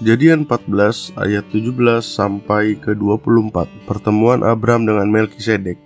Kejadian 14 ayat 17 sampai ke 24. Pertemuan Abram dengan Melkisedek.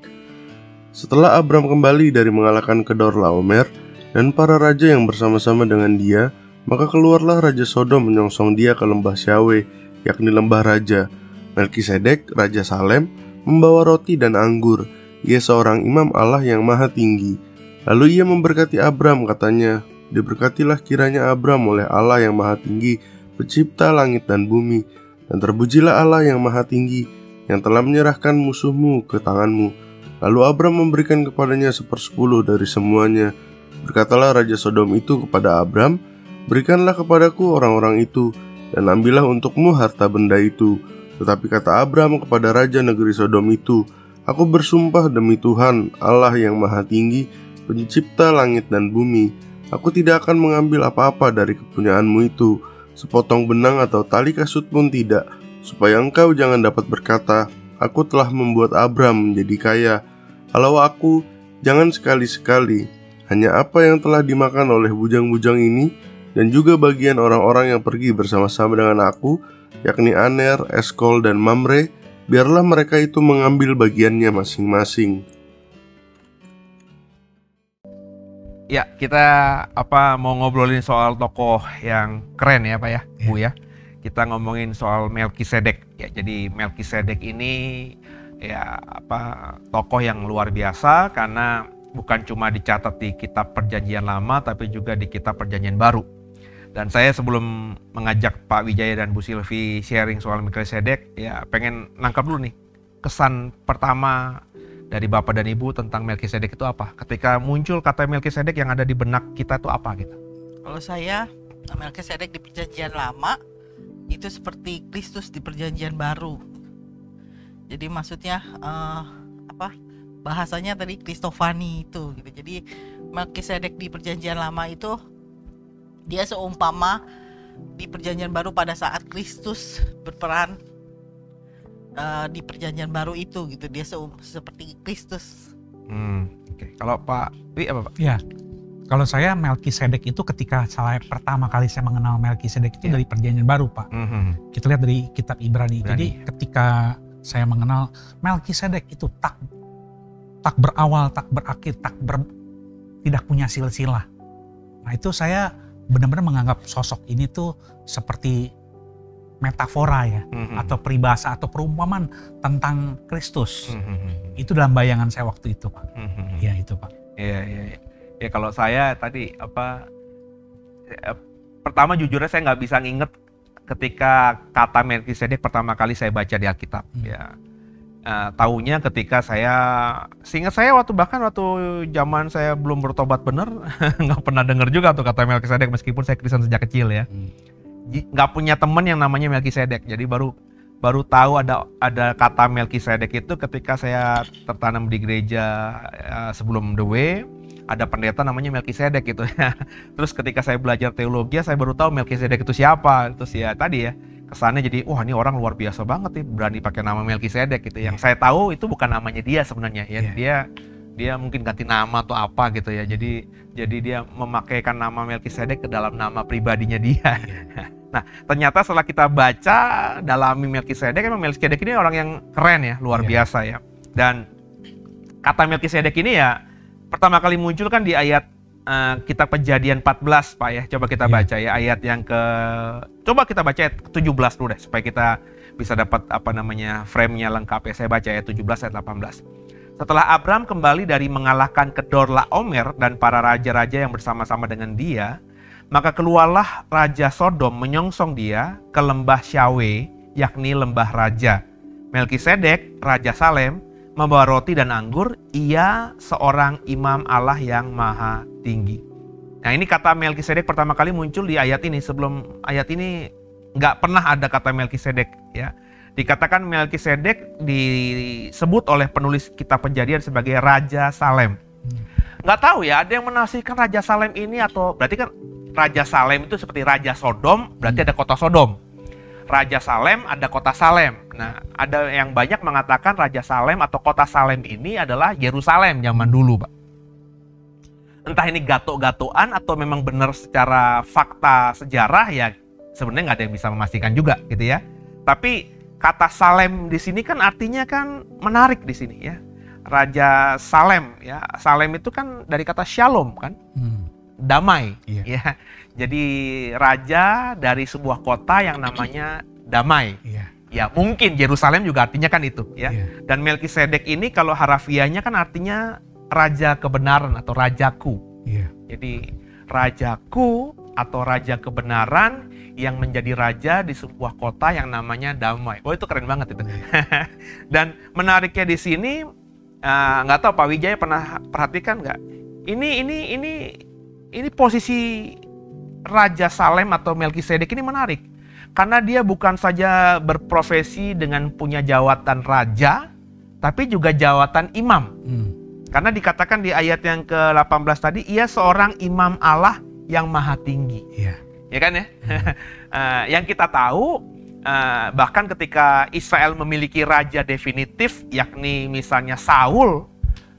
Setelah Abram kembali dari mengalahkan Kedorlaomer dan para raja yang bersama-sama dengan dia, maka keluarlah Raja Sodom menyongsong dia ke lembah Syawe, yakni lembah raja. Melkisedek, Raja Salem, membawa roti dan anggur. Ia seorang imam Allah yang maha tinggi. Lalu ia memberkati Abram, katanya, "Diberkatilah kiranya Abram oleh Allah yang maha tinggi, pencipta langit dan bumi, dan terpujilah Allah yang maha tinggi, yang telah menyerahkan musuhmu ke tanganmu." Lalu Abram memberikan kepadanya 1/10 dari semuanya. Berkatalah Raja Sodom itu kepada Abram, "Berikanlah kepadaku orang-orang itu, dan ambillah untukmu harta benda itu." Tetapi kata Abram kepada Raja negeri Sodom itu, "Aku bersumpah demi Tuhan, Allah yang maha tinggi, pencipta langit dan bumi, aku tidak akan mengambil apa-apa dari kepunyaanmu itu, sepotong benang atau tali kasut pun tidak, supaya engkau jangan dapat berkata, 'Aku telah membuat Abram menjadi kaya.' Kalau aku, jangan sekali-sekali. Hanya apa yang telah dimakan oleh bujang-bujang ini, dan juga bagian orang-orang yang pergi bersama-sama dengan aku, yakni Aner, Eskol, dan Mamre, biarlah mereka itu mengambil bagiannya masing-masing." Ya, kita mau ngobrolin soal tokoh yang keren ya Pak ya, Bu ya. Kita ngomongin soal Melkisedek ya. Jadi Melkisedek ini ya tokoh yang luar biasa karena bukan cuma dicatat di kitab Perjanjian Lama tapi juga di kitab Perjanjian Baru. Dan saya sebelum mengajak Pak Wijaya dan Bu Silvi sharing soal Melkisedek ya pengen nangkap dulu nih kesan pertama dari Bapak dan Ibu tentang Melkisedek itu apa? Ketika muncul kata Melkisedek yang ada di benak kita itu apa gitu? Kalau saya, Melkisedek di Perjanjian Lama itu seperti Kristus di Perjanjian Baru. Jadi maksudnya bahasanya tadi Kristofani itu gitu. Jadi Melkisedek di Perjanjian Lama itu dia seumpama di Perjanjian Baru pada saat Kristus berperan di Perjanjian Baru itu gitu, dia seperti Kristus. Oke. Kalau Pak Wi apa Pak? Ya, kalau saya Melkisedek itu ketika pertama kali saya mengenal Melkisedek itu dari Perjanjian Baru Pak. Kita lihat dari kitab Ibrani. Jadi ketika saya mengenal Melkisedek itu tak berawal, tak berakhir, tidak punya silsilah. Nah itu saya benar-benar menganggap sosok ini tuh seperti metafora ya, atau peribahasa atau perumpamaan tentang Kristus. Itu dalam bayangan saya waktu itu Pak. Ya itu Pak. Iya. Ya kalau saya tadi pertama jujurnya saya nggak bisa nginget ketika kata Melkisedek pertama kali saya baca di Alkitab. Ya, taunya ketika seingat saya waktu zaman saya belum bertobat bener, nggak pernah dengar juga tuh kata Melkisedek meskipun saya Kristen sejak kecil ya. Nggak punya teman yang namanya Melkisedek, jadi baru tahu ada kata Melkisedek itu ketika saya tertanam di gereja sebelum The Way, ada pendeta namanya Melkisedek gitu ya. Terus ketika saya belajar teologi, saya baru tahu Melkisedek itu siapa. Terus ya tadi ya kesannya jadi wah ini orang luar biasa banget nih berani pakai nama Melkisedek gitu. Yang saya tahu itu bukan namanya dia sebenarnya ya. Dia mungkin ganti nama atau apa gitu ya. Jadi dia memakaikan nama Melkisedek ke dalam nama pribadinya dia. Nah, ternyata setelah kita baca dalami Melkisedek, memang Melkisedek ini orang yang keren ya, luar biasa ya. Dan kata Melkisedek ini ya pertama kali muncul kan di ayat kitab Kejadian 14 Pak ya. Coba kita baca ya ayat yang coba kita baca ayat 17 dulu deh supaya kita bisa dapat frame-nya lengkap ya. Saya baca ayat 17 ayat 18. Setelah Abram kembali dari mengalahkan Kedorlaomer dan para raja-raja yang bersama-sama dengan dia, maka keluarlah Raja Sodom menyongsong dia ke lembah Syawe, yakni lembah raja. Melkisedek, Raja Salem, membawa roti dan anggur, ia seorang imam Allah yang maha tinggi. Nah ini kata Melkisedek pertama kali muncul di ayat ini. Sebelum ayat ini nggak pernah ada kata Melkisedek ya. Dikatakan Melkisedek disebut oleh penulis kitab Kejadian sebagai Raja Salem. Nggak tahu ya, ada yang menafsirkan Raja Salem ini atau berarti kan Raja Salem itu seperti Raja Sodom, berarti ada kota Sodom. Raja Salem ada kota Salem. Nah, ada yang banyak mengatakan Raja Salem atau kota Salem ini adalah Yerusalem zaman dulu, Pak. Entah ini gato-gatoan atau memang benar secara fakta sejarah, ya sebenarnya nggak ada yang bisa memastikan juga gitu ya. Tapi kata Salem di sini kan artinya kan menarik di sini ya. Raja Salem ya. Salem itu kan dari kata shalom kan. Damai ya. Jadi raja dari sebuah kota yang namanya damai. Ya, mungkin Yerusalem juga artinya kan itu ya. Dan Melkisedek ini kalau harafiahnya kan artinya raja kebenaran atau rajaku. Jadi rajaku atau raja kebenaran yang menjadi raja di sebuah kota yang namanya damai. Oh, itu keren banget itu. Dan menariknya di sini, nggak tahu Pak Wijaya pernah perhatikan nggak? Ini posisi Raja Salem atau Melkisedek ini menarik. Karena dia bukan saja berprofesi dengan punya jawatan raja, tapi juga jawatan imam. Karena dikatakan di ayat yang ke-18 tadi, ia seorang imam Allah yang maha tinggi. Ya kan ya? Yang kita tahu, bahkan ketika Israel memiliki raja definitif, yakni misalnya Saul,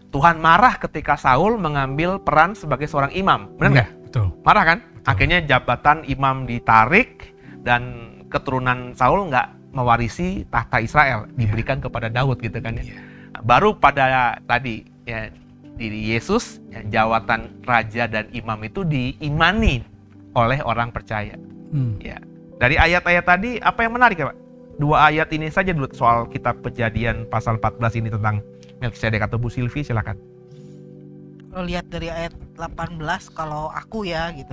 Tuhan marah ketika Saul mengambil peran sebagai seorang imam. Benar nggak? Betul. Marah kan? Betul. Akhirnya jabatan imam ditarik dan keturunan Saul nggak mewarisi tahta Israel, diberikan kepada Daud gitu kan ya. Baru pada tadi ya, di Yesus ya, jawatan raja dan imam itu diimani oleh orang percaya. Ya. Dari ayat-ayat tadi apa yang menarik ya Pak? Dua ayat ini saja dulu soal kitab Kejadian pasal 14 ini tentang Melkisedek atau Bu Silvi, silakan. Kalau lihat dari ayat 18 kalau aku ya gitu.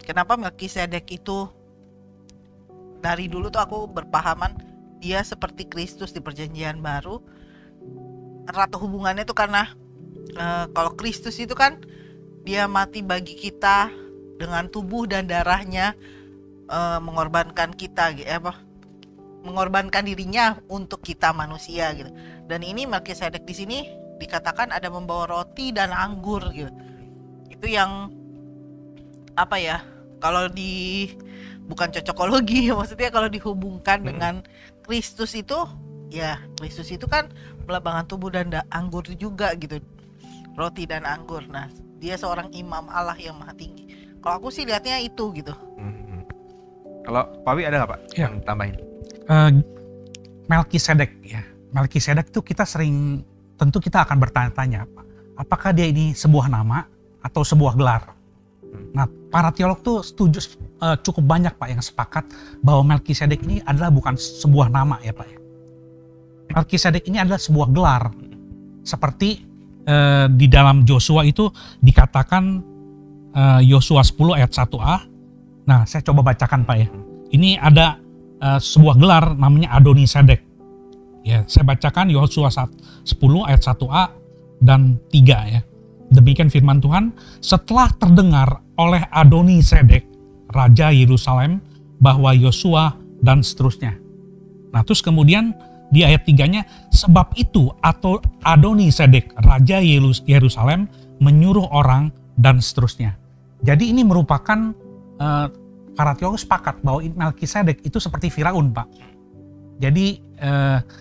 Kenapa Melkisedek itu dari dulu tuh aku berpahaman dia seperti Kristus di Perjanjian Baru. Erat hubungannya tuh karena kalau Kristus itu kan dia mati bagi kita dengan tubuh dan darahnya, mengorbankan kita mengorbankan dirinya untuk kita manusia gitu. Dan ini Melkisedek di sini dikatakan ada membawa roti dan anggur gitu. Itu yang apa ya? Kalau bukan cocokologi, maksudnya kalau dihubungkan dengan Kristus itu, ya Kristus itu kan melambangkan tubuh dan anggur juga gitu. Roti dan anggur. Nah, dia seorang imam Allah yang maha tinggi. Kalau aku sih lihatnya itu gitu. Kalau Pak Wi ada nggak Pak yang tambahin? Melkisedek ya. Melkisedek itu tentu kita akan bertanya-tanya, apakah dia ini sebuah nama atau sebuah gelar? Nah, para teolog tuh setuju cukup banyak Pak yang sepakat bahwa Melkisedek ini adalah bukan sebuah nama ya Pak. Melkisedek ini adalah sebuah gelar. Seperti di dalam Yosua itu dikatakan Yosua 10 ayat 1a. Nah, saya coba bacakan Pak ya. Ini ada sebuah gelar namanya Adonisedek. Ya, saya bacakan Yosua 10 ayat 1a dan 3 ya. Demikian firman Tuhan, setelah terdengar oleh Adonisedek, Raja Yerusalem, bahwa Yosua dan seterusnya. Nah, terus kemudian di ayat 3-nya, sebab itu atau Adonisedek, Raja Yerusalem, menyuruh orang dan seterusnya. Jadi ini merupakan para teolog sepakat bahwa Melkisedek itu seperti Firaun Pak. Jadi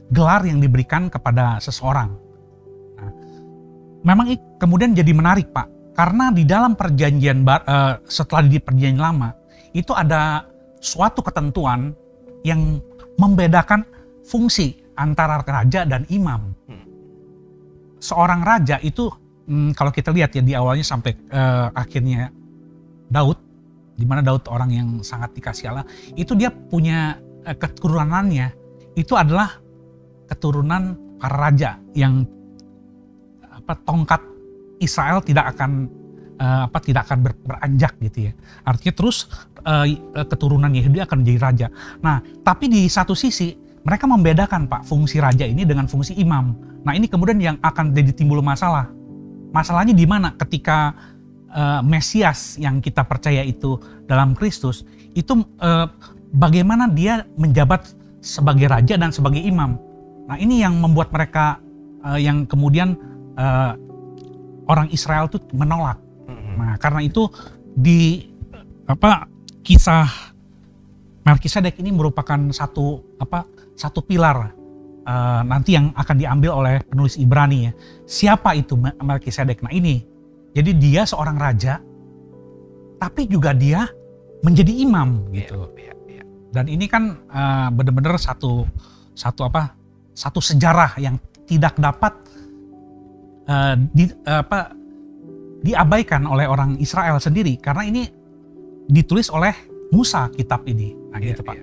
gelar yang diberikan kepada seseorang. Nah, memang kemudian jadi menarik Pak, karena di dalam perjanjian setelah di perjanjian lama itu ada suatu ketentuan yang membedakan fungsi antara raja dan imam. Seorang raja itu kalau kita lihat ya di awalnya sampai akhirnya Daud, di mana Daud orang yang sangat dikasih Allah, itu dia punya keturunannya itu adalah keturunan para raja yang tongkat Israel tidak akan beranjak gitu ya. Artinya terus keturunan Yehudi akan menjadi raja. Nah, tapi di satu sisi mereka membedakan Pak fungsi raja ini dengan fungsi imam. Nah, ini kemudian yang akan jadi timbul masalah. Masalahnya di mana ketika Mesias yang kita percaya itu dalam Kristus itu bagaimana dia menjabat sebagai raja dan sebagai imam. Nah ini yang membuat mereka yang kemudian orang Israel tuh menolak. Nah karena itu di kisah Melkisedek ini merupakan satu pilar nanti yang akan diambil oleh penulis Ibrani ya. Siapa itu Melkisedek? Nah ini, jadi dia seorang raja, tapi juga dia menjadi imam gitu. Dan ini kan benar-benar satu sejarah yang tidak dapat diabaikan oleh orang Israel sendiri, karena ini ditulis oleh Musa kitab ini. Nah gitu Pak.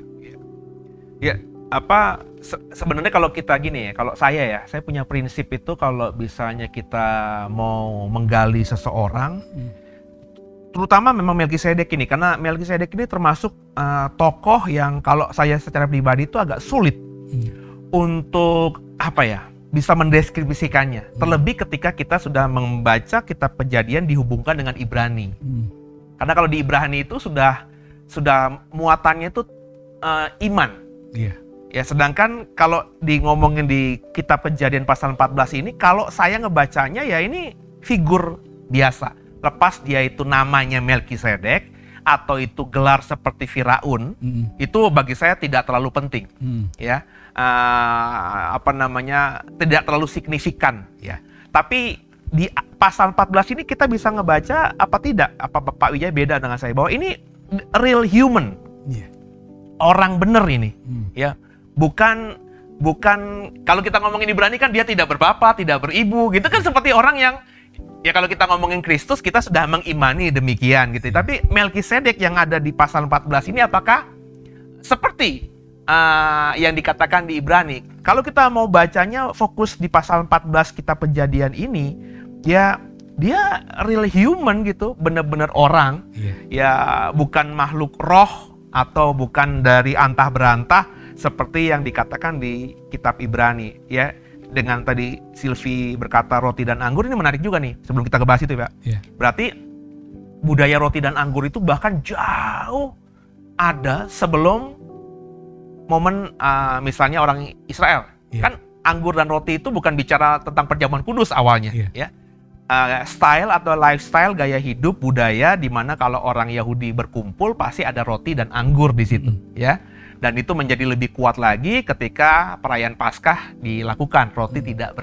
Sebenarnya kalau kita gini ya, kalau saya punya prinsip itu kalau misalnya kita mau menggali seseorang, terutama memang Melkisedek ini, karena Melkisedek ini termasuk tokoh yang kalau saya secara pribadi itu agak sulit untuk bisa mendeskripsikannya. Terlebih ketika kita sudah membaca kitab Kejadian dihubungkan dengan Ibrani. Karena kalau di Ibrani itu sudah muatannya itu iman. Ya, sedangkan kalau ngomongin di kitab Kejadian pasal 14 ini, kalau saya ngebacanya ya ini figur biasa. Lepas dia itu namanya Melkisedek atau itu gelar seperti Firaun, itu bagi saya tidak terlalu penting. Ya, tidak terlalu signifikan. Ya, tapi di pasal 14 ini kita bisa ngebaca apa tidak? Apa Pak Wijaya beda dengan saya bahwa ini real human, orang bener ini, ya. Bukan kalau kita ngomongin Ibrani kan dia tidak berbapak, tidak beribu, gitu kan seperti orang yang ya kalau kita ngomongin Kristus kita sudah mengimani demikian gitu. Tapi Melkisedek yang ada di pasal 14 ini apakah seperti yang dikatakan di Ibrani? Kalau kita mau bacanya fokus di pasal 14 kitab Kejadian ini, ya dia real human gitu, benar-benar orang, ya bukan makhluk roh atau bukan dari antah berantah seperti yang dikatakan di kitab Ibrani ya. Dengan tadi Silvi berkata roti dan anggur, ini menarik juga nih sebelum kita bahas itu Pak. Berarti budaya roti dan anggur itu bahkan jauh ada sebelum momen misalnya orang Israel. Kan anggur dan roti itu bukan bicara tentang perjamuan kudus awalnya ya. Style atau lifestyle, gaya hidup, budaya di mana kalau orang Yahudi berkumpul pasti ada roti dan anggur di situ ya. Dan itu menjadi lebih kuat lagi ketika perayaan Paskah dilakukan, roti tidak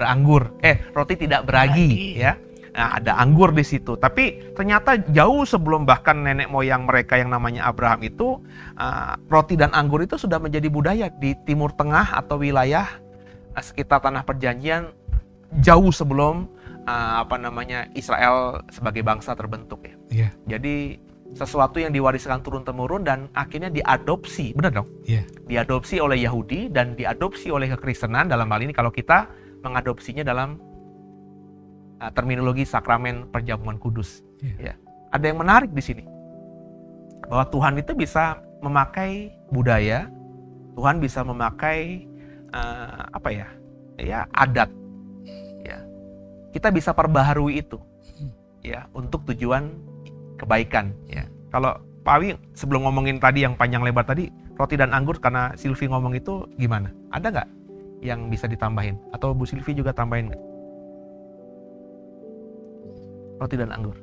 tidak beragi ya. Nah, ada anggur di situ. Tapi ternyata jauh sebelum bahkan nenek moyang mereka yang namanya Abraham itu, roti dan anggur itu sudah menjadi budaya di Timur Tengah atau wilayah sekitar Tanah Perjanjian jauh sebelum Israel sebagai bangsa terbentuk ya. Jadi sesuatu yang diwariskan turun-temurun dan akhirnya diadopsi, benar dong? Diadopsi oleh Yahudi dan diadopsi oleh kekristenan dalam hal ini kalau kita mengadopsinya dalam terminologi sakramen perjamuan kudus. Ya. Ada yang menarik di sini bahwa Tuhan itu bisa memakai budaya, Tuhan bisa memakai adat. Ya. Kita bisa perbaharui itu, ya, untuk tujuan kebaikan ya. Kalau Pak Awi sebelum ngomongin tadi yang panjang lebar tadi roti dan anggur karena Silvi ngomong itu gimana? Ada nggak yang bisa ditambahin? Atau Bu Silvi juga tambahin nggak? Roti dan anggur.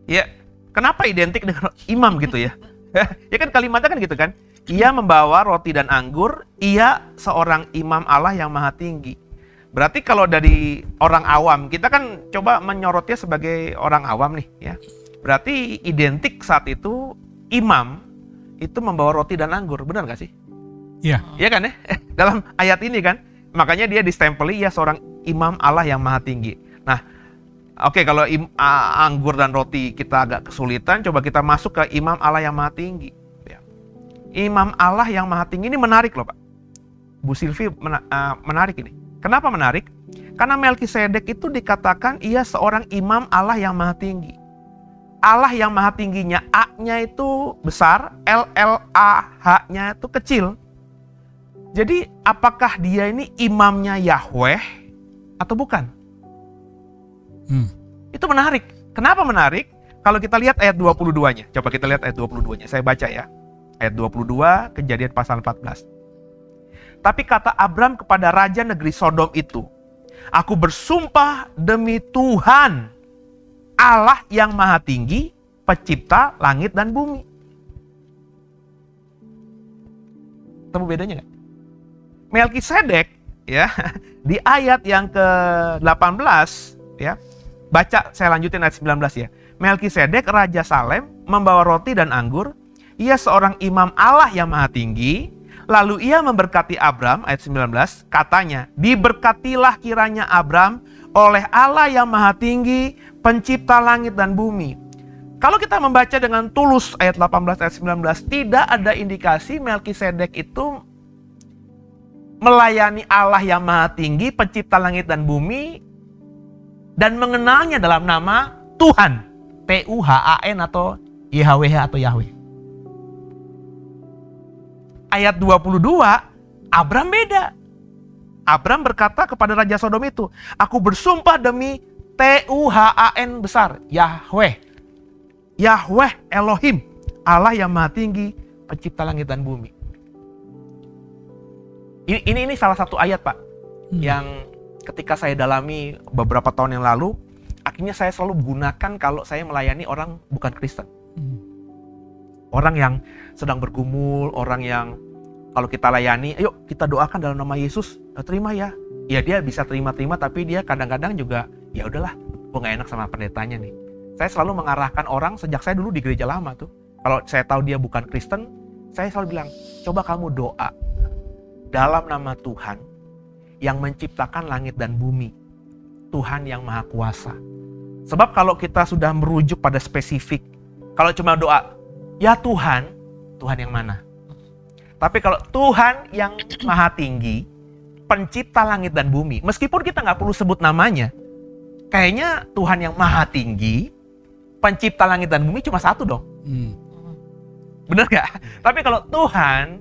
Ya, kenapa identik dengan imam gitu ya? Ya kan kalimatnya kan gitu kan? Ia membawa roti dan anggur, ia seorang imam Allah yang maha tinggi. Berarti kalau dari orang awam, kita kan coba menyorotnya sebagai orang awam nih ya. Berarti identik saat itu imam itu membawa roti dan anggur, benar gak sih? Iya. Iya kan ya? Dalam ayat ini kan, makanya dia distempeli ya seorang imam Allah yang maha tinggi. Nah, oke, kalau anggur dan roti kita agak kesulitan, coba kita masuk ke imam Allah yang maha tinggi. Ya. Imam Allah yang maha tinggi ini menarik loh Pak. Bu Silvi menarik ini. Kenapa menarik? Karena Melkisedek itu dikatakan ia seorang imam Allah yang maha tinggi. Allah yang maha tingginya, A-nya itu besar, L-L-A-H-nya itu kecil. Jadi apakah dia ini imamnya Yahweh atau bukan? Itu menarik. Kenapa menarik? Kalau kita lihat ayat 22-nya. Coba kita lihat ayat 22-nya. Saya baca ya. Ayat 22, Kejadian pasal 14. Tapi kata Abram kepada raja negeri Sodom itu, aku bersumpah demi Tuhan, Allah yang maha tinggi, pencipta langit dan bumi. Tahu bedanya nggak? Melkisedek ya di ayat yang ke-18 ya. Baca, saya lanjutin ayat 19 ya. Melkisedek raja Salem membawa roti dan anggur. Ia seorang imam Allah yang maha tinggi. Lalu ia memberkati Abram, ayat 19, katanya, diberkatilah kiranya Abram oleh Allah yang maha tinggi, pencipta langit dan bumi. Kalau kita membaca dengan tulus ayat 18, ayat 19, tidak ada indikasi Melkisedek itu melayani Allah yang maha tinggi, pencipta langit dan bumi, dan mengenalnya dalam nama Tuhan, Tuhan atau YHWH atau Yahweh. Ayat 22, Abram beda. Abram berkata kepada Raja Sodom itu, aku bersumpah demi Tuhan besar, Yahweh. Yahweh Elohim, Allah yang maha tinggi, pencipta langit dan bumi. Ini salah satu ayat, Pak, yang ketika saya dalami beberapa tahun yang lalu, akhirnya saya selalu gunakan kalau saya melayani orang bukan Kristen. Orang yang sedang bergumul, orang yang kalau kita layani, ayo kita doakan dalam nama Yesus, terima ya. Ya dia bisa terima-terima, tapi dia kadang-kadang juga, ya udahlah, gue gak enak sama pendetanya nih. Saya selalu mengarahkan orang sejak saya dulu di gereja lama tuh. Kalau saya tahu dia bukan Kristen, saya selalu bilang, coba kamu doa dalam nama Tuhan yang menciptakan langit dan bumi. Tuhan yang maha kuasa. Sebab kalau kita sudah merujuk pada spesifik, kalau cuma doa, ya Tuhan, Tuhan yang mana? Tapi kalau Tuhan yang maha tinggi, pencipta langit dan bumi, meskipun kita nggak perlu sebut namanya, kayaknya Tuhan yang maha tinggi, pencipta langit dan bumi cuma satu dong. Bener nggak? Tapi kalau Tuhan,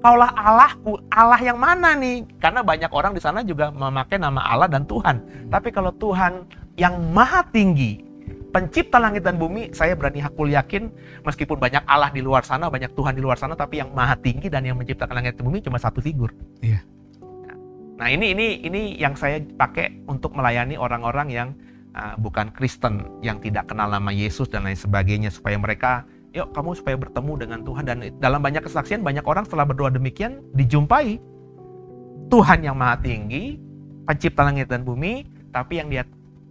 kaulah Allahku, Allah yang mana nih? Karena banyak orang di sana juga memakai nama Allah dan Tuhan. Tapi kalau Tuhan yang maha tinggi, pencipta langit dan bumi, saya berani hakul yakin meskipun banyak Allah di luar sana, banyak Tuhan di luar sana, tapi yang maha tinggi dan yang menciptakan langit dan bumi cuma satu figur. Iya. Nah ini yang saya pakai untuk melayani orang-orang yang bukan Kristen, yang tidak kenal nama Yesus dan lain sebagainya, supaya mereka, yuk kamu supaya bertemu dengan Tuhan. Dan dalam banyak kesaksian, banyak orang setelah berdoa demikian dijumpai Tuhan yang maha tinggi, pencipta langit dan bumi, tapi yang dia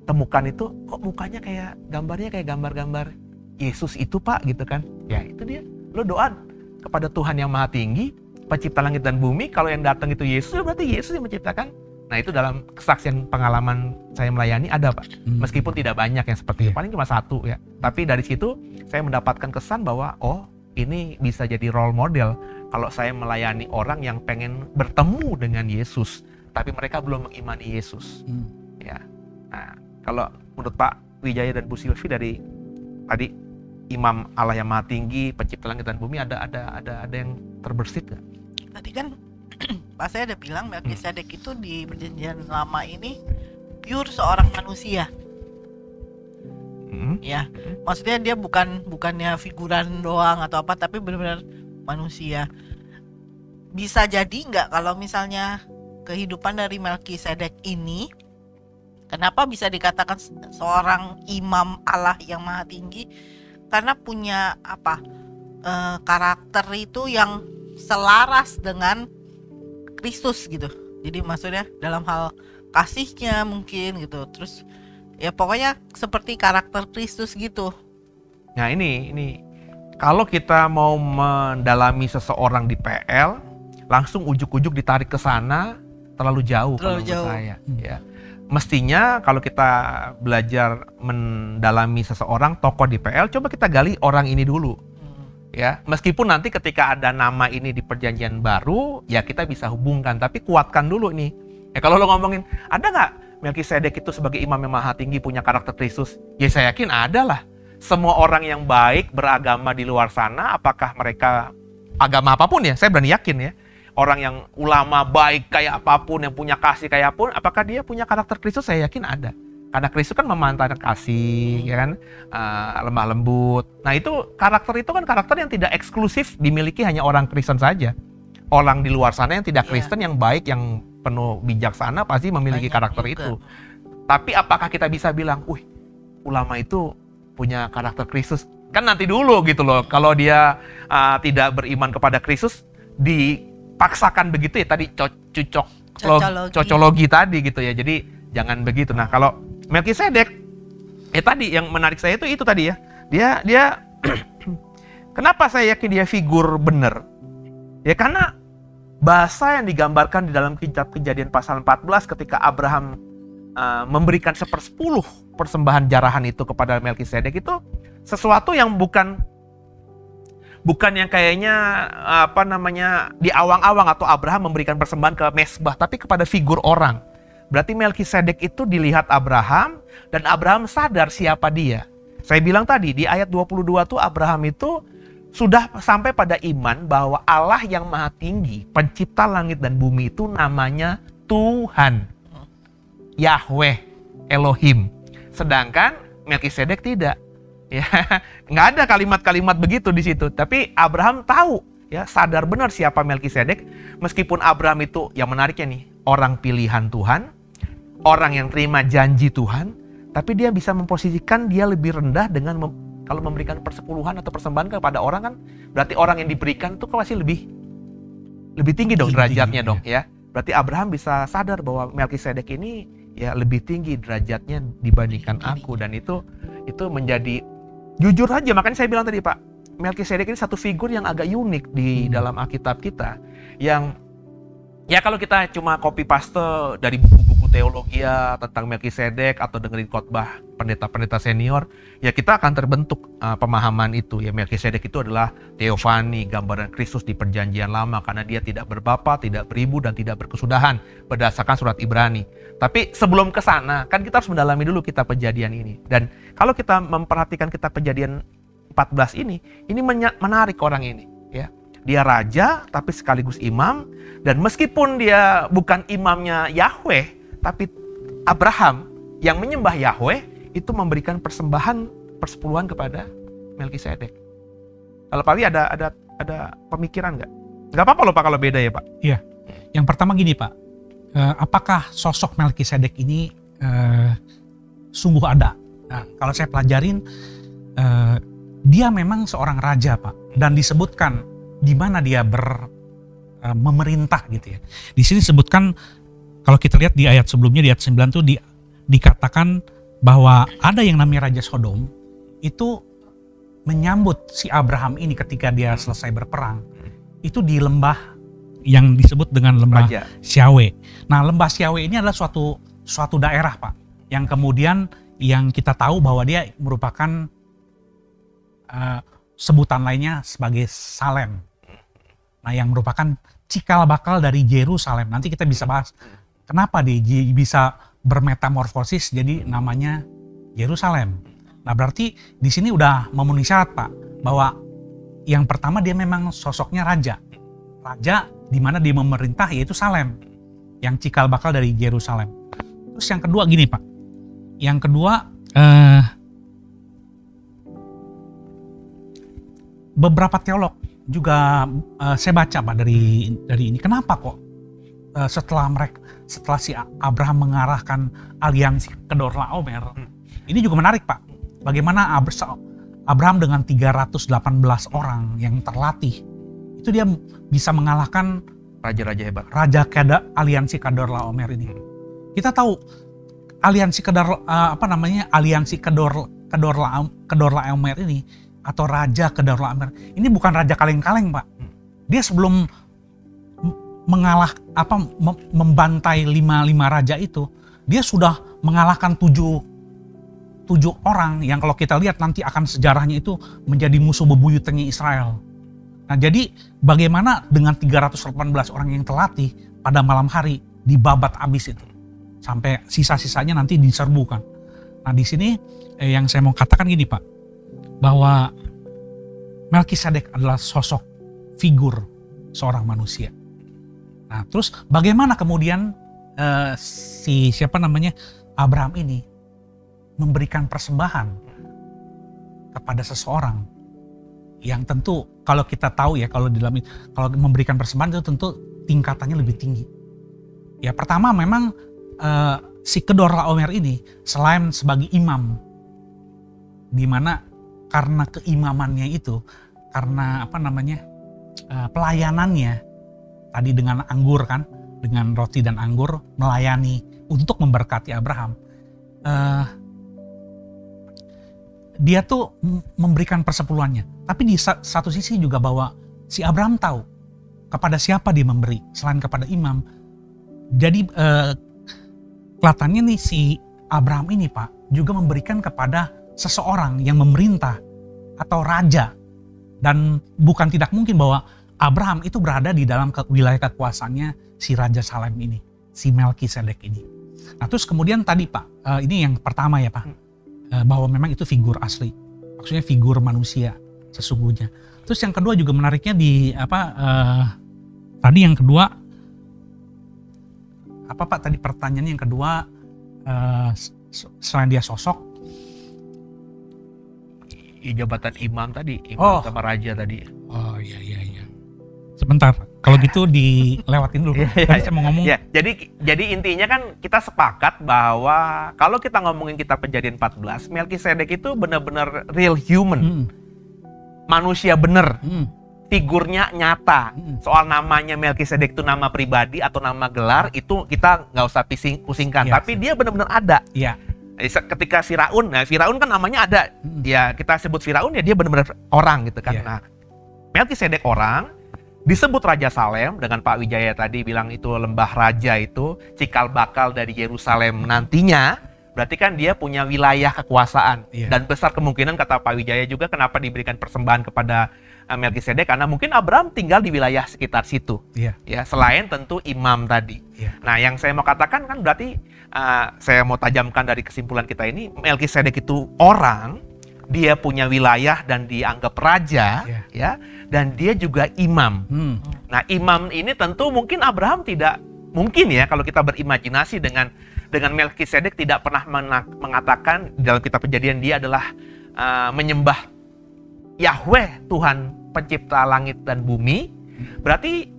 temukan itu, kok mukanya kayak gambarnya kayak gambar-gambar Yesus itu Pak, gitu kan. Ya itu dia, lo doa kepada Tuhan yang maha tinggi, pencipta langit dan bumi, kalau yang datang itu Yesus, berarti Yesus yang menciptakan. Nah itu dalam kesaksian pengalaman saya melayani ada Pak, meskipun tidak banyak yang seperti itu, paling cuma satu ya. Tapi dari situ saya mendapatkan kesan bahwa, oh ini bisa jadi role model kalau saya melayani orang yang pengen bertemu dengan Yesus, tapi mereka belum mengimani Yesus. Ya, nah kalau menurut Pak Wijaya dan Bu Silvi dari tadi Imam Allah yang maha tinggi, pencipta langit dan bumi, ada yang terbersit nggak? Tadi kan Pak saya ada bilang Melkisedek itu di perjanjian lama ini pure seorang manusia. Ya, maksudnya dia bukannya figuran doang atau apa, tapi benar-benar manusia. Bisa jadi nggak kalau misalnya kehidupan dari Melkisedek ini, kenapa bisa dikatakan seorang imam Allah yang maha tinggi? Karena punya karakter itu yang selaras dengan Kristus gitu. Jadi maksudnya dalam hal kasihnya mungkin gitu. Terus ya pokoknya seperti karakter Kristus gitu. Nah ini kalau kita mau mendalami seseorang di PL, langsung ujuk-ujuk ditarik ke sana terlalu jauh kalau menurut saya. Ya. Mestinya kalau kita belajar mendalami seseorang tokoh di PL, coba kita gali orang ini dulu. Ya, meskipun nanti ketika ada nama ini di perjanjian baru, ya kita bisa hubungkan, tapi kuatkan dulu nih. Ya kalau lo ngomongin, ada nggak Melkisedek itu sebagai imam yang maha tinggi punya karakter Kristus? Ya saya yakin ada lah. Semua orang yang baik beragama di luar sana, apakah mereka agama apapun ya, saya berani yakin ya. Orang yang ulama baik kayak apapun, yang punya kasih kayak apapun, apakah dia punya karakter Kristus? Saya yakin ada. Karena Kristus kan memantarkan kasih, ya kan, lemah lembut. Nah itu karakter itu kan karakter yang tidak eksklusif dimiliki hanya orang Kristen saja. Orang di luar sana yang tidak Kristen, yang baik, yang penuh bijaksana pasti memiliki banyak karakter juga itu. Tapi apakah kita bisa bilang, ulama itu punya karakter Kristus? Kan nanti dulu gitu loh. Kalau dia tidak beriman kepada Kristus, dipaksakan begitu ya tadi cocologi tadi gitu ya. Jadi jangan begitu. Nah kalau Melkisedek, tadi yang menarik saya itu tadi ya. Dia kenapa saya yakin dia figur benar? Ya karena bahasa yang digambarkan di dalam kitab Kejadian pasal 14 ketika Abraham memberikan 1/10 persembahan jarahan itu kepada Melkisedek itu sesuatu yang bukan yang kayaknya di awang-awang atau Abraham memberikan persembahan ke mezbah, tapi kepada figur orang. Berarti Melkisedek itu dilihat Abraham dan Abraham sadar siapa dia. Saya bilang tadi di ayat 22 tuh Abraham itu sudah sampai pada iman bahwa Allah yang maha tinggi, pencipta langit dan bumi itu namanya Tuhan. Yahweh, Elohim. Sedangkan Melkisedek tidak. Ya, nggak ada kalimat-kalimat begitu di situ. Tapi Abraham tahu, ya, sadar benar siapa Melkisedek. Meskipun Abraham itu, yang menariknya nih, orang pilihan Tuhan, orang yang terima janji Tuhan, tapi dia bisa memposisikan dia lebih rendah dengan kalau memberikan persepuluhan atau persembahan kepada orang kan, berarti orang yang diberikan itu pasti lebih tinggi dong derajatnya dong, ya. Berarti Abraham bisa sadar bahwa Melkisedek ini ya lebih tinggi derajatnya dibandingkan aku, dan itu menjadi jujur aja. Makanya saya bilang tadi Pak, Melkisedek ini satu figur yang agak unik di dalam Alkitab kita, yang ya kalau kita cuma copy paste dari buku-buku teologi tentang Melkisedek atau dengerin khotbah pendeta-pendeta senior, ya kita akan terbentuk pemahaman itu. Ya Melkisedek itu adalah teofani, gambaran Kristus di perjanjian lama, karena dia tidak berbapa, tidak beribu, dan tidak berkesudahan berdasarkan surat Ibrani. Tapi sebelum ke sana, kan kita harus mendalami dulu kitab Kejadian ini. Dan kalau kita memperhatikan kitab Kejadian 14 ini menarik orang ini, ya. Dia raja tapi sekaligus imam, dan meskipun dia bukan imamnya Yahweh, tapi Abraham yang menyembah Yahweh itu memberikan persepuluhan kepada Melkisedek. Kalau Pak Wi ada pemikiran nggak? Nggak apa-apa loh Pak kalau beda ya Pak. Iya. Yang pertama gini Pak, apakah sosok Melkisedek ini sungguh ada? Nah, kalau saya pelajarin, dia memang seorang raja Pak, dan disebutkan di mana dia memerintah gitu ya. Di sini disebutkan, kalau kita lihat di ayat sebelumnya, di ayat 9 tuh dikatakan bahwa ada yang namanya Raja Sodom itu menyambut si Abraham ini ketika dia selesai berperang. Itu di lembah yang disebut dengan lembah Syawe. Nah, lembah Syawe ini adalah suatu daerah Pak, yang kemudian yang kita tahu bahwa dia merupakan sebutan lainnya sebagai Salem. Nah, yang merupakan cikal bakal dari Yerusalem. Nanti kita bisa bahas kenapa dia bisa bermetamorfosis jadi namanya Yerusalem. Nah, berarti di sini udah memenuhi syarat Pak, bahwa yang pertama dia memang sosoknya raja. Raja di mana dia memerintah, yaitu Salem, yang cikal bakal dari Yerusalem. Terus yang kedua gini Pak. Yang kedua, beberapa teolog juga saya baca Pak dari ini, kenapa kok setelah si Abraham mengarahkan aliansi Kedorlaomer, ini juga menarik Pak, bagaimana Abraham dengan 318 orang yang terlatih, itu dia bisa mengalahkan raja-raja hebat, aliansi Kedorlaomer ini. Kita tahu aliansi Kedorlaomer ini, atau Raja Kedorlaomer ini bukan raja kaleng-kaleng Pak. Dia sebelum membantai lima raja itu, dia sudah mengalahkan tujuh orang yang kalau kita lihat nanti akan sejarahnya itu menjadi musuh bebuyutannya Israel. Nah, jadi bagaimana dengan 318 orang yang terlatih pada malam hari dibabat habis itu sampai sisa-sisanya nanti diserbukan. Nah, di sini yang saya mau katakan gini Pak, bahwa Melkisedek adalah sosok figur seorang manusia. Nah, terus bagaimana kemudian Abraham ini memberikan persembahan kepada seseorang yang tentu kalau kita tahu ya, kalau memberikan persembahan itu tentu tingkatannya lebih tinggi. Ya pertama memang si Kedorlaomer ini selain sebagai imam, di mana karena keimamannya itu, karena pelayanannya tadi dengan anggur kan, dengan roti dan anggur melayani untuk memberkati Abraham. Dia tuh memberikan persepuluhannya. Tapi di satu sisi juga bahwa si Abraham tahu kepada siapa dia memberi selain kepada imam. Jadi kelihatannya nih si Abraham ini Pak juga memberikan kepada seseorang yang memerintah atau raja. Dan bukan tidak mungkin bahwa Abraham itu berada di dalam wilayah kekuasaannya si Raja Salem ini, si Melkisedek ini. Nah terus kemudian tadi Pak, ini yang pertama ya Pak. Bahwa memang itu figur asli, maksudnya figur manusia sesungguhnya. Terus yang kedua juga menariknya di tadi yang kedua apa Pak tadi pertanyaannya yang kedua, selain dia sosok jabatan imam tadi, imam sama raja tadi. Oh iya. Sebentar, kalau gitu dilewatin dulu. Tadi saya mau ngomong. Ya, jadi intinya kan kita sepakat bahwa kalau kita ngomongin kitab Kejadian 14, Melkisedek itu benar-benar real human. Manusia bener. Figurnya nyata. Soal namanya Melkisedek itu nama pribadi atau nama gelar itu kita nggak usah pusingkan. Tapi dia benar-benar ada. Iya. Ketika Firaun, Firaun kan namanya ada. Ya kita sebut Firaun ya dia benar-benar orang gitu kan. Nah, Melkisedek orang, disebut Raja Salem dengan Pak Wijaya tadi bilang itu lembah raja itu cikal bakal dari Yerusalem nantinya, berarti kan dia punya wilayah kekuasaan. Dan besar kemungkinan kata Pak Wijaya juga kenapa diberikan persembahan kepada Melkisedek karena mungkin Abraham tinggal di wilayah sekitar situ. Ya, selain tentu imam tadi. Nah, yang saya mau katakan kan berarti saya mau tajamkan dari kesimpulan kita ini, Melkisedek itu orang, dia punya wilayah dan dianggap raja, ya, dan dia juga imam. Nah, imam ini tentu mungkin Abraham tidak mungkin ya kalau kita berimajinasi dengan Melkisedek tidak pernah mengatakan dalam kitab Kejadian dia adalah menyembah Yahweh, Tuhan pencipta langit dan bumi. Berarti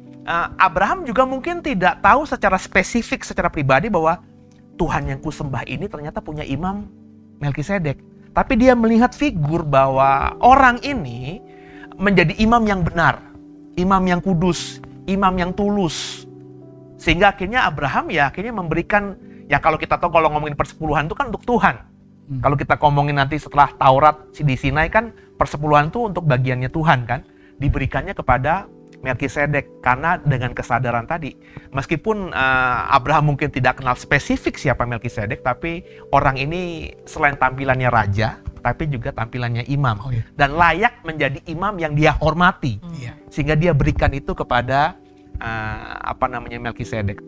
Abraham juga mungkin tidak tahu secara spesifik, secara pribadi bahwa Tuhan yang kusembah ini ternyata punya imam Melkisedek. Tapi dia melihat figur bahwa orang ini menjadi imam yang benar, imam yang kudus, imam yang tulus. Sehingga akhirnya Abraham ya akhirnya memberikan, ya kalau kita tahu kalau ngomongin persepuluhan itu kan untuk Tuhan. Kalau kita ngomongin nanti setelah Taurat di Sinai kan persepuluhan itu untuk bagiannya Tuhan kan. Diberikannya kepada Melkisedek karena dengan kesadaran tadi. Meskipun Abraham mungkin tidak kenal spesifik siapa Melkisedek, tapi orang ini selain tampilannya raja, tapi juga tampilannya imam. Dan layak menjadi imam yang dia hormati. Sehingga dia berikan itu kepada Melkisedek.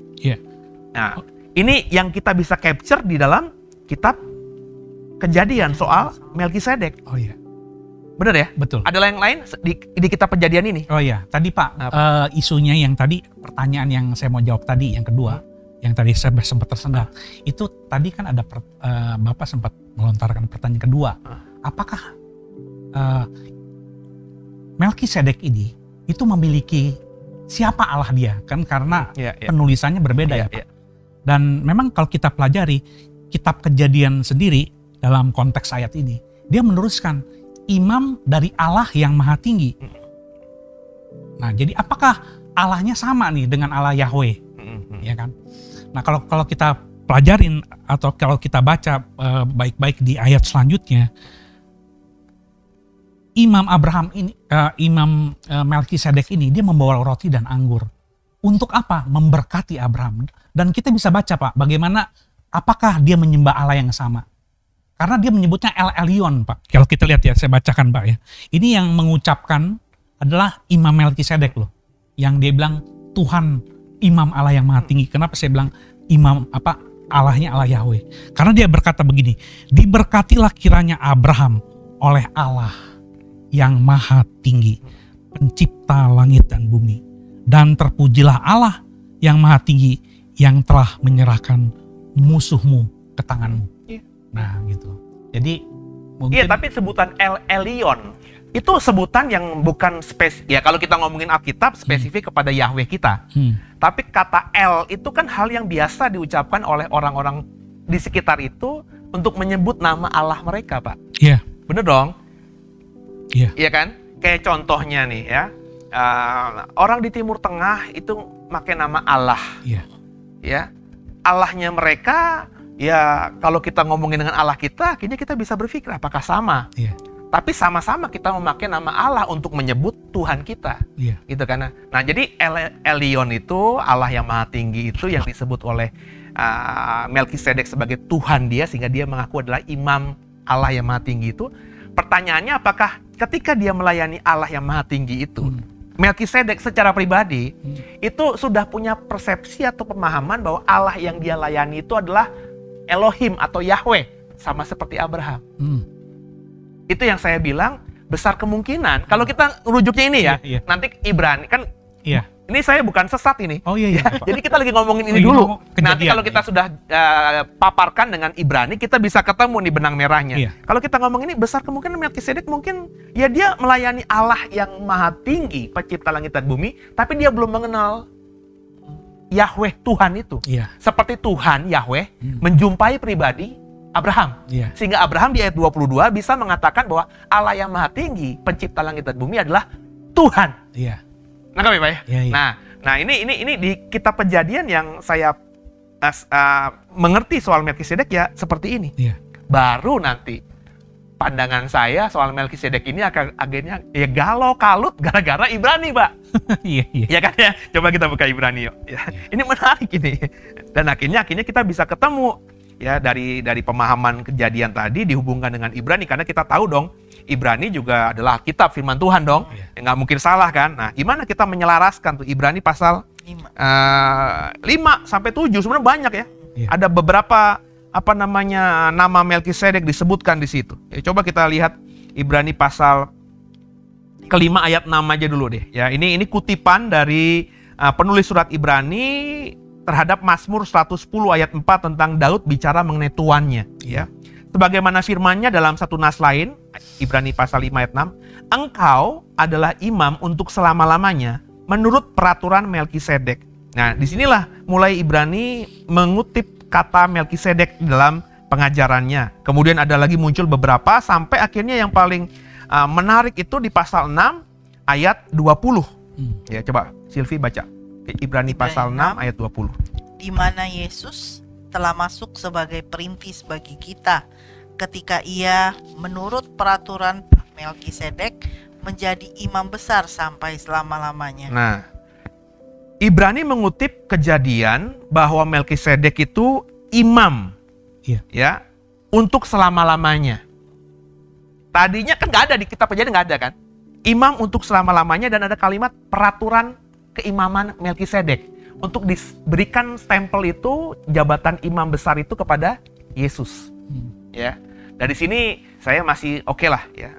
Nah, ini yang kita bisa capture di dalam kitab Kejadian soal Melkisedek. Benar ya? Betul. Ada yang lain di kitab Kejadian ini? Oh iya, tadi Pak, isunya yang tadi, pertanyaan yang saya mau jawab tadi, yang kedua, yang tadi saya sempat tersendat. Itu tadi kan ada, Bapak sempat melontarkan pertanyaan kedua. Apakah Melkisedek ini itu memiliki siapa Allah dia? Kan karena penulisannya berbeda ya Pak. Dan memang kalau kita pelajari kitab Kejadian sendiri dalam konteks ayat ini, dia meneruskan imam dari Allah yang maha tinggi. Nah, jadi apakah Allahnya sama nih dengan Allah Yahweh? Ya kan? Nah, kalau kita pelajarin atau kalau kita baca baik-baik di ayat selanjutnya, Imam Abraham ini, Imam Melkisedek ini dia membawa roti dan anggur. Untuk apa? Memberkati Abraham. Dan kita bisa baca Pak, bagaimana apakah dia menyembah Allah yang sama? Karena dia menyebutnya El Elyon Pak. Kalau kita lihat ya, saya bacakan Pak ya. Ini yang mengucapkan adalah Imam Melkisedek loh. Yang dia bilang Tuhan Imam Allah yang maha tinggi. Kenapa saya bilang Imam Allahnya Allah Yahweh? Karena dia berkata begini, diberkatilah kiranya Abraham oleh Allah yang maha tinggi, pencipta langit dan bumi. Dan terpujilah Allah yang maha tinggi yang telah menyerahkan musuhmu ke tanganmu. Nah gitu. Jadi mungkin. Iya, tapi sebutan El Elyon itu sebutan yang bukan ya kalau kita ngomongin Alkitab spesifik kepada Yahweh kita. Tapi kata El itu kan hal yang biasa diucapkan oleh orang-orang di sekitar itu untuk menyebut nama Allah mereka, Pak. Iya. Bener dong? Iya. Iya kan? Kayak contohnya nih ya, orang di Timur Tengah itu pakai nama Allah. Iya. Ya, Allahnya mereka, ya kalau kita ngomongin dengan Allah kita, akhirnya kita bisa berpikir apakah sama? Iya. Tapi sama-sama kita memakai nama Allah untuk menyebut Tuhan kita. Iya. Gitu kan? Nah, jadi Elyon itu Allah yang Maha Tinggi itu yang disebut oleh Melkisedek sebagai Tuhan dia, sehingga dia mengaku adalah imam Allah yang Maha Tinggi itu. Pertanyaannya, apakah ketika dia melayani Allah yang Maha Tinggi itu, Melkisedek secara pribadi itu sudah punya persepsi atau pemahaman bahwa Allah yang dia layani itu adalah Elohim atau Yahweh, sama seperti Abraham. Itu yang saya bilang besar kemungkinan. Kalau kita rujuknya ini ya, nanti Ibrani kan. Iya. Ini saya bukan sesat ini. Oh iya. Jadi kita lagi ngomongin ini dulu. Nanti kalau kita sudah paparkan dengan Ibrani, kita bisa ketemu nih benang merahnya. Iya. Kalau kita ngomong ini besar kemungkinan Melkisedek mungkin ya dia melayani Allah yang Maha Tinggi, pencipta langit dan bumi, tapi dia belum mengenal Yahweh Tuhan itu. Iya. Seperti Tuhan Yahweh menjumpai pribadi Abraham. Iya. Sehingga Abraham di ayat 22 bisa mengatakan bahwa Allah yang Maha Tinggi, pencipta langit dan bumi adalah Tuhan. Iya. Nangkap ya Pak ya? Iya, iya. Nah ini di kitab Kejadian yang saya mengerti soal Melkisedek ya seperti ini. Iya. Baru nanti pandangan saya soal Melkisedek ini akhirnya ya galau kalut gara-gara Ibrani, Pak. Iya, iya. Ya kan ya? Coba kita buka Ibrani yuk. Ya. Ini menarik ini. Dan akhirnya kita bisa ketemu ya dari pemahaman Kejadian tadi dihubungkan dengan Ibrani, karena kita tahu dong Ibrani juga adalah kitab firman Tuhan dong. Nggak mungkin salah kan. Nah, gimana kita menyelaraskan tuh Ibrani pasal 5 sampai 7 sebenarnya banyak ya. Ada beberapa nama Melkisedek disebutkan di situ. Ya, coba kita lihat Ibrani pasal kelima ayat 6 aja dulu deh. Ya, ini kutipan dari penulis surat Ibrani terhadap Mazmur 110 ayat 4 tentang Daud bicara mengenai tuannya. Ya. Sebagaimana firman-Nya dalam satu nas lain, Ibrani pasal 5 ayat 6, engkau adalah imam untuk selama-lamanya menurut peraturan Melkisedek. Nah, disinilah mulai Ibrani mengutip kata Melkisedek dalam pengajarannya. Kemudian ada lagi muncul beberapa sampai akhirnya yang paling menarik itu di pasal 6 ayat 20. Ya, coba Silvi baca. Ibrani pasal 6 ayat 20. Di mana Yesus telah masuk sebagai perintis bagi kita ketika ia menurut peraturan Melkisedek menjadi imam besar sampai selama-lamanya. Nah, Ibrani mengutip Kejadian bahwa Melkisedek itu imam, ya, untuk selama-lamanya. Tadinya kan nggak ada di kitab Kejadian, nggak ada kan? Imam untuk selama-lamanya, dan ada kalimat peraturan keimaman Melkisedek. Untuk diberikan stempel itu, jabatan imam besar itu kepada Yesus. Ya. Dari sini saya masih oke lah ya.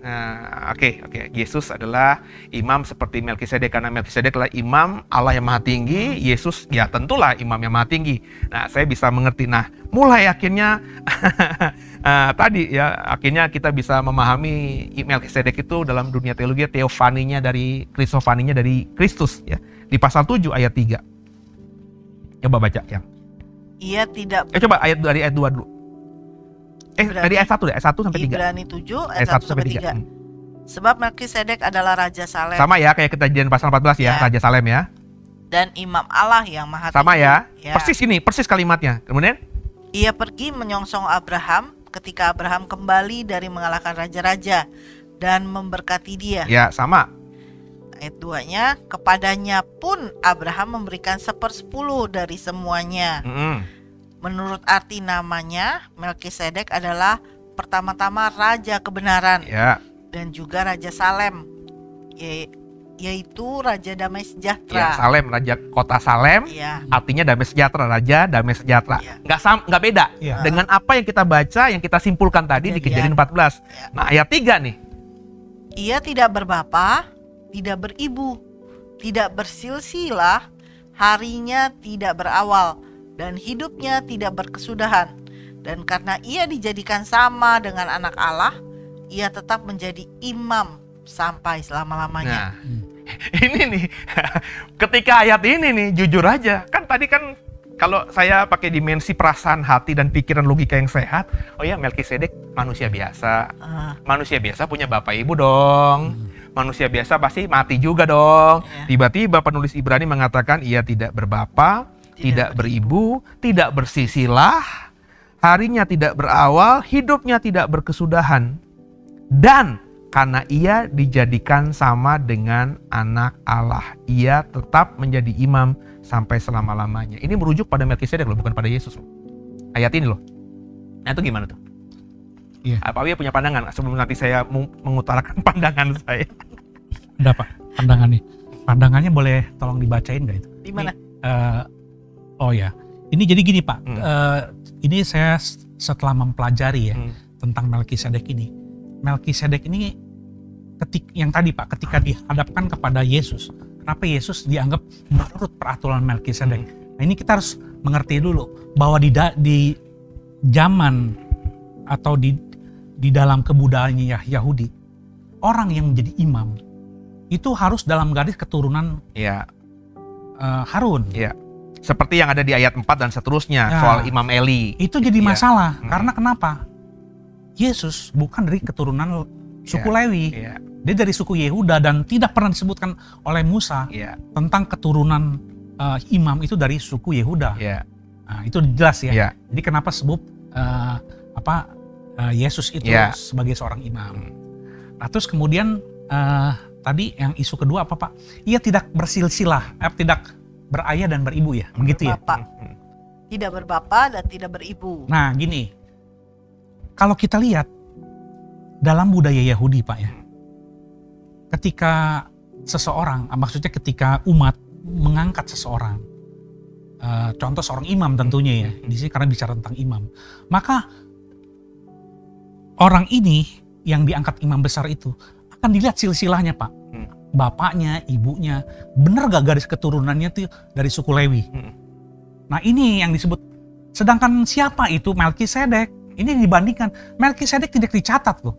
Oke. Yesus adalah imam seperti Melkisedek, karena Melkisedek adalah imam Allah yang Maha Tinggi, Yesus ya tentulah imam yang Maha Tinggi. Nah, saya bisa mengerti. Nah, mulai akhirnya tadi ya, akhirnya kita bisa memahami Melkisedek itu dalam dunia teologi teofaninya dari kristofaninya dari Kristus ya. Di pasal 7 ayat 3. Coba baca yang. Ia tidak coba dari ayat 2 dulu. Dari ayat 1 deh, ayat 1 sampai 3. Ibrani 7 ayat 1 sampai 3. Sebab Melkisedek adalah Raja Salem. Sama ya, kayak Kejadian pasal 14 ya, Raja Salem ya. Dan imam Allah yang Maha Tinggi. Sama ya. Persis kalimatnya. Kemudian ia pergi menyongsong Abraham ketika Abraham kembali dari mengalahkan raja-raja dan memberkati dia. Ya, sama. Ayat 2-nya, kepadanya pun Abraham memberikan 1/10 dari semuanya. Menurut arti namanya, Melkisedek adalah pertama-tama Raja Kebenaran dan juga Raja Salem, yaitu Raja Damai Sejahtera. Ya, Salem, Raja Kota Salem, artinya Damai Sejahtera, Raja Damai Sejahtera. Nggak beda dengan apa yang kita baca, yang kita simpulkan tadi di Kejadian 14. Nah, ayat 3 nih. Ia tidak berbapa, tidak beribu, tidak bersilsilah, harinya tidak berawal, dan hidupnya tidak berkesudahan. Dan karena ia dijadikan sama dengan anak Allah, ia tetap menjadi imam sampai selama-lamanya. Nah, ini nih, ketika ayat ini nih, jujur aja, kan tadi kan kalau saya pakai dimensi perasaan hati dan pikiran logika yang sehat, oh ya Melkisedek manusia biasa. Manusia biasa punya bapak ibu dong. Manusia biasa pasti mati juga dong. Tiba-tiba penulis Ibrani mengatakan ia tidak berbapa, tidak beribu, tidak bersisilah, harinya tidak berawal, hidupnya tidak berkesudahan. Dan karena ia dijadikan sama dengan anak Allah, ia tetap menjadi imam sampai selama-lamanya. Ini merujuk pada Melkisedek loh, bukan pada Yesus loh. Ayat ini loh. Nah itu gimana tuh? Iya. Pak Wia punya pandangan sebelum nanti saya mengutarakan pandangan saya. Ada Pak pandangannya. Pandangannya boleh tolong dibacain nggak itu? Di mana? Oh ya. Ini jadi gini Pak. Ini saya setelah mempelajari ya tentang Melkisedek ini. Melkisedek ini yang tadi Pak, ketika dihadapkan kepada Yesus, kenapa Yesus dianggap menurut peraturan Melkisedek? Nah ini kita harus mengerti dulu bahwa di zaman atau di dalam kebudayaan Yahudi, orang yang menjadi imam itu harus dalam garis keturunan Harun. Iya. Seperti yang ada di ayat 4 dan seterusnya soal Imam Eli. Itu jadi masalah karena kenapa? Yesus bukan dari keturunan suku Lewi. Dia dari suku Yehuda dan tidak pernah disebutkan oleh Musa tentang keturunan imam itu dari suku Yehuda. Nah, itu jelas ya. Jadi kenapa sebut Yesus itu sebagai seorang imam. Nah, terus kemudian tadi yang isu kedua apa Pak? Ia tidak bersilsilah, tidak berayah dan beribu ya, begitu ya? Tidak berbapa dan tidak beribu. Nah gini, kalau kita lihat dalam budaya Yahudi Pak ya, ketika seseorang, maksudnya ketika umat mengangkat seseorang, contoh seorang imam tentunya ya, di sini karena bicara tentang imam, maka orang ini yang diangkat imam besar itu akan dilihat silsilahnya Pak, bapaknya, ibunya, bener gak garis keturunannya itu dari suku Lewi. Nah ini yang disebut, sedangkan siapa itu Melkisedek? Ini dibandingkan, Melkisedek tidak dicatat loh.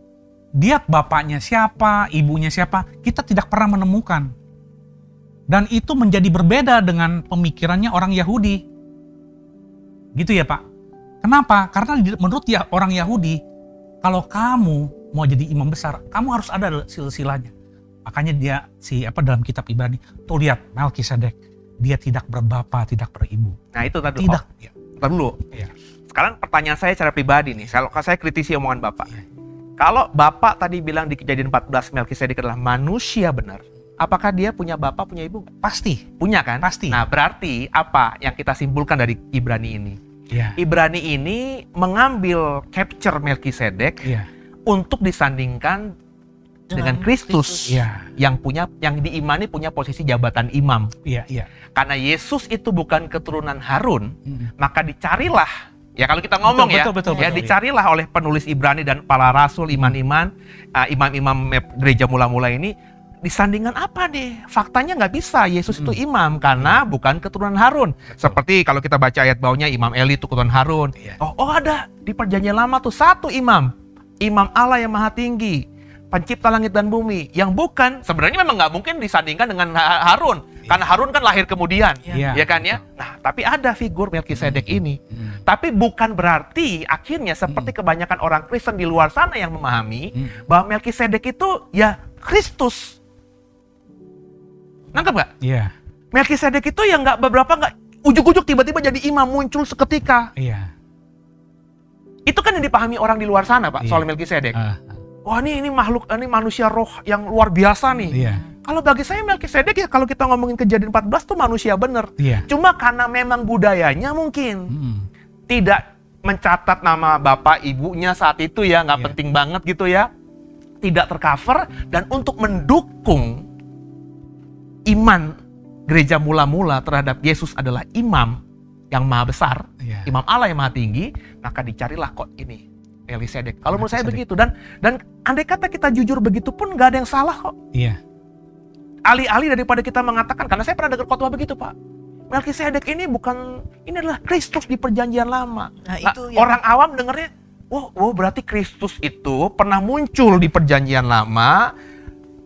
Dia bapaknya siapa, ibunya siapa, kita tidak pernah menemukan. Dan itu menjadi berbeda dengan pemikirannya orang Yahudi. Gitu ya Pak. Kenapa? Karena menurut orang Yahudi, kalau kamu mau jadi imam besar, kamu harus ada silsilahnya. Makanya dia dalam kitab Ibrani, tuh lihat Melkisedek, dia tidak berbapa, tidak beribu. Nah itu tadi. Tidak. Ntar dulu. Sekarang pertanyaan saya secara pribadi nih, kalau saya kritisi omongan Bapak. Kalau Bapak tadi bilang di Kejadian 14 Melkisedek adalah manusia benar, apakah dia punya bapak, punya ibu? Pasti. Punya kan? Pasti. Nah berarti apa yang kita simpulkan dari Ibrani ini? Ibrani ini mengambil capture Melkisedek untuk disandingkan dengan Kristus yang diimani punya posisi jabatan imam. Karena Yesus itu bukan keturunan Harun, maka dicarilah. Ya kalau kita ngomong betul, dicarilah oleh penulis Ibrani dan para rasul, imam-imam gereja mula-mula ini, disandingkan apa nih? Faktanya nggak bisa, Yesus itu imam karena bukan keturunan Harun. Seperti kalau kita baca ayat bawahnya, Imam Eli itu keturunan Harun. Oh ada, di perjanjian lama tuh satu imam Allah yang maha tinggi, pencipta langit dan bumi, yang bukan, sebenarnya memang nggak mungkin disandingkan dengan Harun. Karena Harun kan lahir kemudian, ya kan ya. Nah, tapi ada figur Melkisedek ini. Tapi bukan berarti akhirnya seperti kebanyakan orang Kristen di luar sana yang memahami bahwa Melkisedek itu ya Kristus. Nangkep nggak? Melkisedek itu ya nggak ujuk-ujuk tiba-tiba jadi imam muncul seketika. Itu kan yang dipahami orang di luar sana Pak soal Melkisedek. Wah ini makhluk, ini manusia roh yang luar biasa nih. Kalau bagi saya Melkisedek ya kalau kita ngomongin Kejadian 14 tuh manusia bener. Cuma karena memang budayanya mungkin tidak mencatat nama bapak ibunya saat itu ya, nggak penting banget gitu ya. Tidak tercover, dan untuk mendukung iman gereja mula-mula terhadap Yesus adalah imam yang maha besar, imam Allah yang maha tinggi, maka dicarilah kok ini Melkisedek. Kalau menurut saya begitu, dan andai kata kita jujur begitu pun nggak ada yang salah kok. Alih-alih daripada kita mengatakan, karena saya pernah dengar khotbah begitu Pak, Melkisedek ini ini adalah Kristus di perjanjian lama. Nah, itu yang... Orang awam dengernya, wow, berarti Kristus itu pernah muncul di perjanjian lama,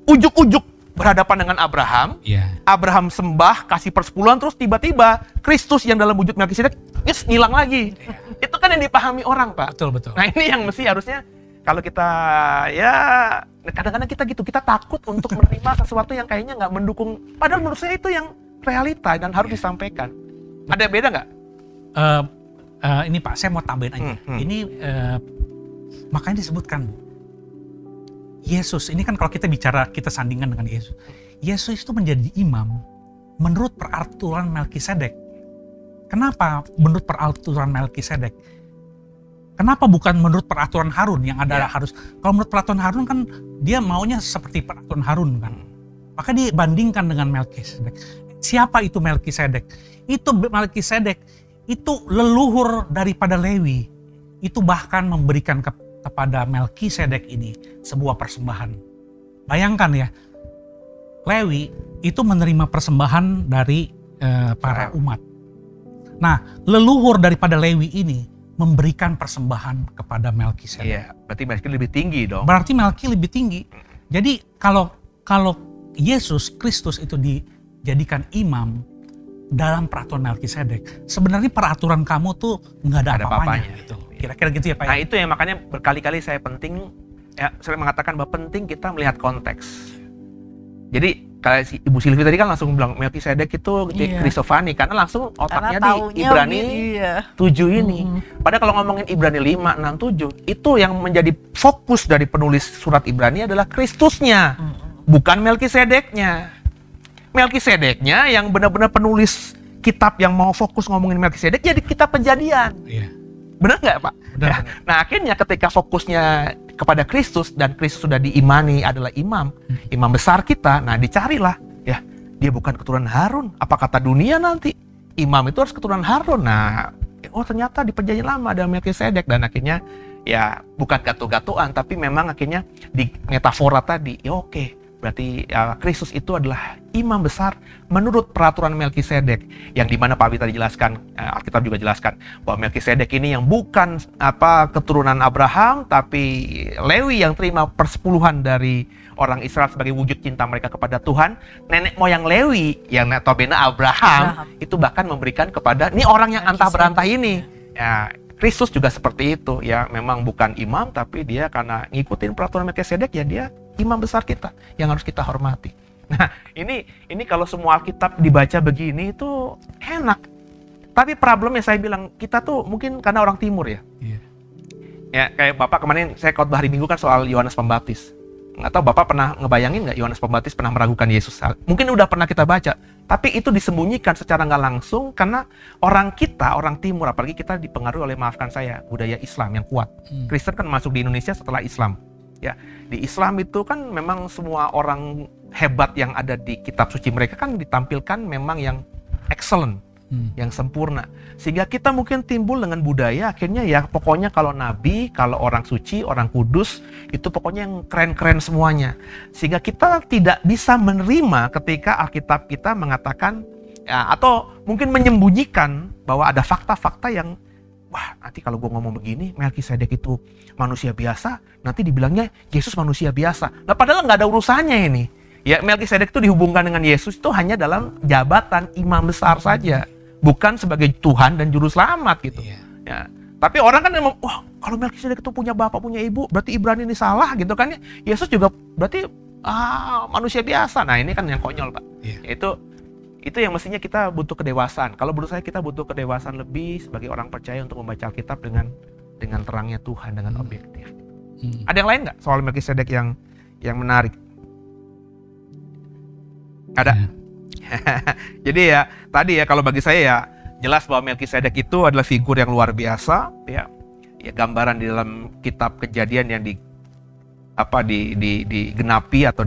ujuk-ujuk berhadapan dengan Abraham. Abraham sembah, kasih persepuluhan, terus tiba-tiba Kristus yang dalam wujud Melkisedek ngilang lagi. Itu kan yang dipahami orang, Pak. Betul. Nah, ini yang mesti harusnya kalau kita ya kadang-kadang kita gitu, kita takut untuk menerima sesuatu yang kayaknya nggak mendukung. Padahal menurut saya itu yang realita dan harus disampaikan. Ada beda nggak? Ini Pak, saya mau tambahin aja. Ini makanya disebutkan, Bu. Yesus, ini kan kalau kita bicara, kita sandingkan dengan Yesus. Yesus itu menjadi imam menurut peraturan Melkisedek. Kenapa menurut peraturan Melkisedek? Kenapa bukan menurut peraturan Harun yang ada harus? Kalau menurut peraturan Harun kan dia maunya seperti peraturan Harun kan. Maka dibandingkan dengan Melkisedek. Siapa itu Melkisedek? Itu Melkisedek itu leluhur daripada Lewi. Itu bahkan memberikan kepada Melkisedek ini sebuah persembahan. Bayangkan ya, Lewi itu menerima persembahan dari para umat. Nah, leluhur daripada Lewi ini memberikan persembahan kepada Melkisedek. Iya, berarti Melki lebih tinggi dong. Berarti Melki lebih tinggi. Jadi kalau Yesus Kristus itu dijadikan imam dalam peraturan Melkisedek, sebenarnya peraturan kamu tuh nggak ada apa-apanya. Gitu. Kira-kira gitu ya Pak. Nah itu yang makanya berkali-kali saya mengatakan bahwa penting kita melihat konteks. Jadi kalau si Ibu Silvi tadi kan langsung bilang Melkisedek itu Kristofani karena langsung otaknya di Ibrani 7 ini. Padahal kalau ngomongin Ibrani 5, 6, 7 itu yang menjadi fokus dari penulis surat Ibrani adalah Kristusnya, bukan Melkisedeknya. Melkisedeknya yang benar-benar penulis kitab yang mau fokus ngomongin Melkisedek jadi kitab Kejadian. Benar nggak Pak? Benar. Nah akhirnya ketika fokusnya kepada Kristus dan Kristus sudah diimani adalah imam besar kita, nah dicarilah ya dia bukan keturunan Harun. Apa kata dunia nanti? Imam itu harus keturunan Harun. Nah, ternyata di perjanjian lama ada Melkisedek dan akhirnya ya bukan gato-gatoan tapi memang akhirnya di metafora tadi ya oke. Berarti Kristus itu adalah imam besar menurut peraturan Melkisedek yang dimana Pak Abi tadi jelaskan, Alkitab juga jelaskan bahwa Melkisedek ini yang bukan keturunan Abraham tapi Lewi yang terima persepuluhan dari orang Israel sebagai wujud cinta mereka kepada Tuhan. Nenek moyang Lewi yang notabene Abraham itu bahkan memberikan kepada ini orang yang antah berantah ini. Ya, Kristus juga seperti itu ya, memang bukan imam tapi dia karena ngikutin peraturan Melkisedek ya dia imam besar kita yang harus kita hormati. Nah, ini kalau semua Alkitab dibaca begini itu enak. Tapi problemnya saya bilang kita tuh mungkin karena orang timur ya. Ya kayak Bapak kemarin saya khotbah hari Minggu kan soal Yohanes Pembaptis. Nggak tahu Bapak pernah ngebayangin nggak Yohanes Pembaptis pernah meragukan Yesus? Mungkin udah pernah kita baca. Tapi itu disembunyikan secara nggak langsung karena orang timur, apalagi kita dipengaruhi oleh, maafkan saya, budaya Islam yang kuat. Kristen kan masuk di Indonesia setelah Islam. Ya, di Islam itu kan memang semua orang hebat yang ada di kitab suci mereka kan ditampilkan memang yang excellent, yang sempurna. Sehingga kita mungkin timbul dengan budaya akhirnya ya pokoknya kalau nabi, kalau orang suci, orang kudus itu pokoknya yang keren-keren semuanya. Sehingga kita tidak bisa menerima ketika Alkitab kita mengatakan ya, atau mungkin menyembunyikan bahwa ada fakta-fakta yang wah, nanti kalau gue ngomong begini, Melkisedek itu manusia biasa, nanti dibilangnya Yesus manusia biasa. Nah, padahal nggak ada urusannya ini. Ya, Melkisedek itu dihubungkan dengan Yesus itu hanya dalam jabatan imam besar saja, bukan sebagai Tuhan dan juru selamat gitu. Ya. Tapi orang kan memang, wah, kalau Melkisedek itu punya bapak, punya ibu, berarti Ibrani ini salah gitu kan ya. Yesus juga berarti manusia biasa. Nah, ini kan yang konyol, Pak. Itu yang mestinya kita butuh kedewasaan. Kalau menurut saya kita butuh kedewasaan lebih sebagai orang percaya untuk membaca Alkitab dengan terangnya Tuhan, dengan objektif. Ada yang lain nggak soal Melkisedek yang menarik? Ada. Jadi ya tadi ya kalau bagi saya ya jelas bahwa Melkisedek itu adalah figur yang luar biasa ya gambaran di dalam kitab Kejadian yang digenapi atau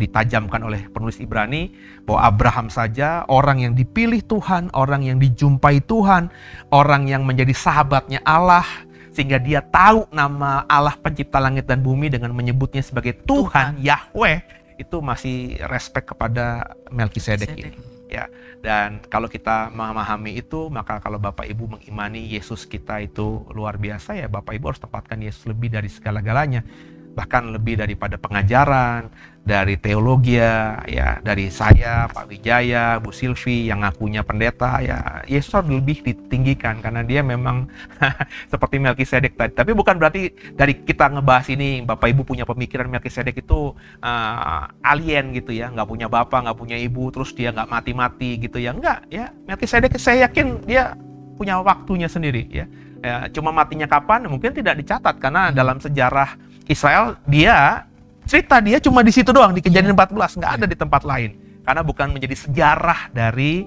ditajamkan oleh penulis Ibrani bahwa Abraham saja orang yang dipilih Tuhan, orang yang dijumpai Tuhan, orang yang menjadi sahabatnya Allah sehingga dia tahu nama Allah pencipta langit dan bumi dengan menyebutnya sebagai Tuhan Yahweh, itu masih respect kepada Melkisedek ini. ya. Dan kalau kita memahami itu, maka kalau Bapak Ibu mengimani Yesus kita itu luar biasa, ya Bapak Ibu harus tempatkan Yesus lebih dari segala-galanya. Bahkan lebih daripada pengajaran, dari teologi, ya, dari saya, Pak Wijaya, Bu Silvi yang ngakunya pendeta, ya Yesus harus lebih ditinggikan karena dia memang seperti Melkisedek tadi. Tapi bukan berarti dari kita ngebahas ini Bapak Ibu punya pemikiran Melkisedek itu alien gitu ya, nggak punya bapak, nggak punya ibu, terus dia nggak mati-mati gitu ya, enggak ya. Melkisedek saya yakin dia punya waktunya sendiri ya. Cuma matinya kapan mungkin tidak dicatat karena dalam sejarah Israel cerita dia cuma di situ doang, di Kejadian 14, nggak ada di tempat lain karena bukan menjadi sejarah dari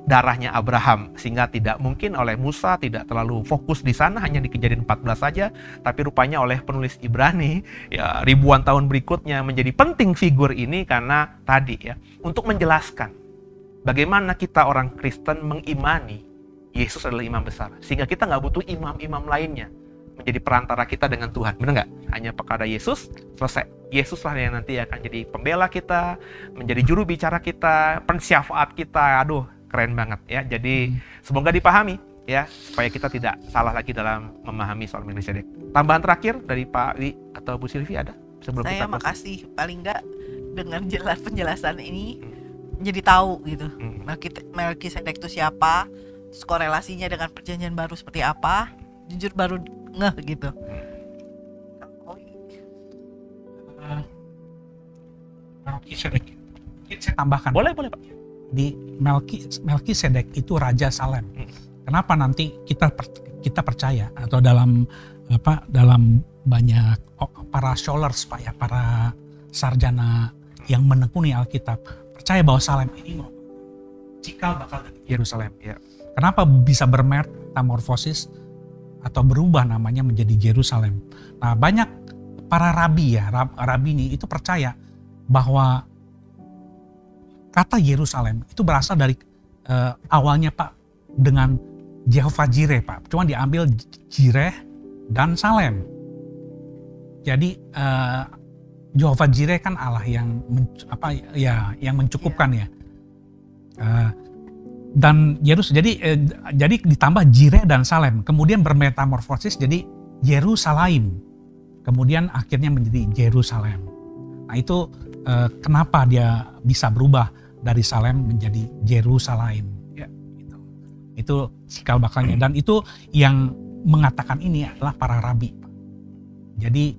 darahnya Abraham, sehingga tidak mungkin oleh Musa, tidak terlalu fokus di sana, hanya di Kejadian 14 saja. Tapi rupanya oleh penulis Ibrani ya ribuan tahun berikutnya menjadi penting figur ini karena tadi ya, untuk menjelaskan bagaimana kita orang Kristen mengimani Yesus adalah imam besar, sehingga kita nggak butuh imam-imam lainnya menjadi perantara kita dengan Tuhan. Benar nggak? Hanya kepada Yesus, selesai. Yesuslah yang nanti akan jadi pembela kita, menjadi juru bicara kita, pensyafaat kita. Aduh, keren banget ya. Jadi semoga dipahami ya, supaya kita tidak salah lagi dalam memahami soal Melkisedek. Tambahan terakhir dari Pak Wi atau Bu Silvi ada? Sebelum saya kita makasih, paling nggak dengan penjelasan ini jadi tahu gitu. Melkisedek itu siapa, korelasinya dengan perjanjian baru seperti apa. Jujur baru ngeh gitu. Melkisedek. Saya tambahkan. Boleh Pak. Di Melkisedek itu Raja Salem. Kenapa nanti kita percaya atau dalam banyak para scholars Pak ya, para sarjana yang menekuni Alkitab percaya bahwa Salem ini cikal bakal dari Yerusalem. Ya. Kenapa bisa bermetamorfosis atau berubah namanya menjadi Yerusalem? Nah, banyak para rabi ini itu percaya bahwa kata Yerusalem itu berasal dari awalnya Pak dengan Jehovah Jireh Pak. Cuma diambil Jireh dan Salem. Jadi Jehovah Jireh kan Allah yang mencukupkan ya. Dan jadi ditambah Jireh dan Salem, kemudian bermetamorfosis jadi Yerusalem, kemudian akhirnya menjadi Yerusalem. Nah itu kenapa dia bisa berubah dari Salem menjadi Yerusalem, ya, gitu. Itu cikal bakalnya, dan itu yang mengatakan ini adalah para rabi. Jadi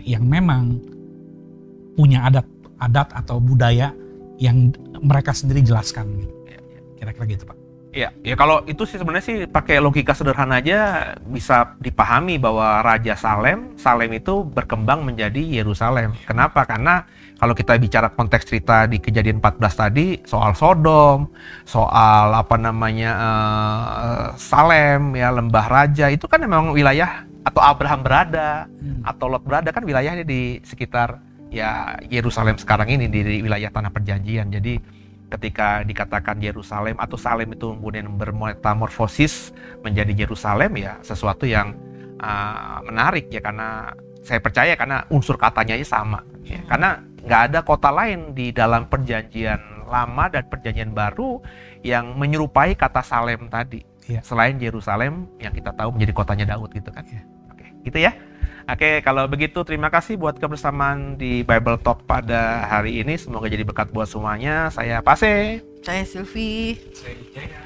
yang memang punya adat atau budaya yang mereka sendiri jelaskan. Kira-kira gitu Pak. Ya kalau itu sih sebenarnya sih pakai logika sederhana aja bisa dipahami bahwa Raja Salem itu berkembang menjadi Yerusalem. Kenapa? Karena kalau kita bicara konteks cerita di Kejadian 14 tadi soal Sodom, soal Salem ya, lembah raja, itu kan memang wilayah atau Abraham berada atau Lot berada kan wilayahnya di sekitar ya Yerusalem sekarang ini, di wilayah tanah perjanjian. Jadi ketika dikatakan Yerusalem atau Salem itu kemudian bermetamorfosis menjadi Yerusalem, ya sesuatu yang menarik ya, karena saya percaya karena unsur katanya aja sama ya. Karena nggak ada kota lain di dalam perjanjian lama dan perjanjian baru yang menyerupai kata Salem tadi ya, selain Yerusalem yang kita tahu menjadi kotanya Daud gitu kan ya. Oke, gitu ya. Oke, kalau begitu terima kasih buat kebersamaan di Bible Talk pada hari ini. Semoga jadi berkat buat semuanya. Saya Pase. Saya Silvi. Saya Wijaya.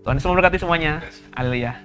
Tuhan Yesus memberkati semuanya. Haleluya.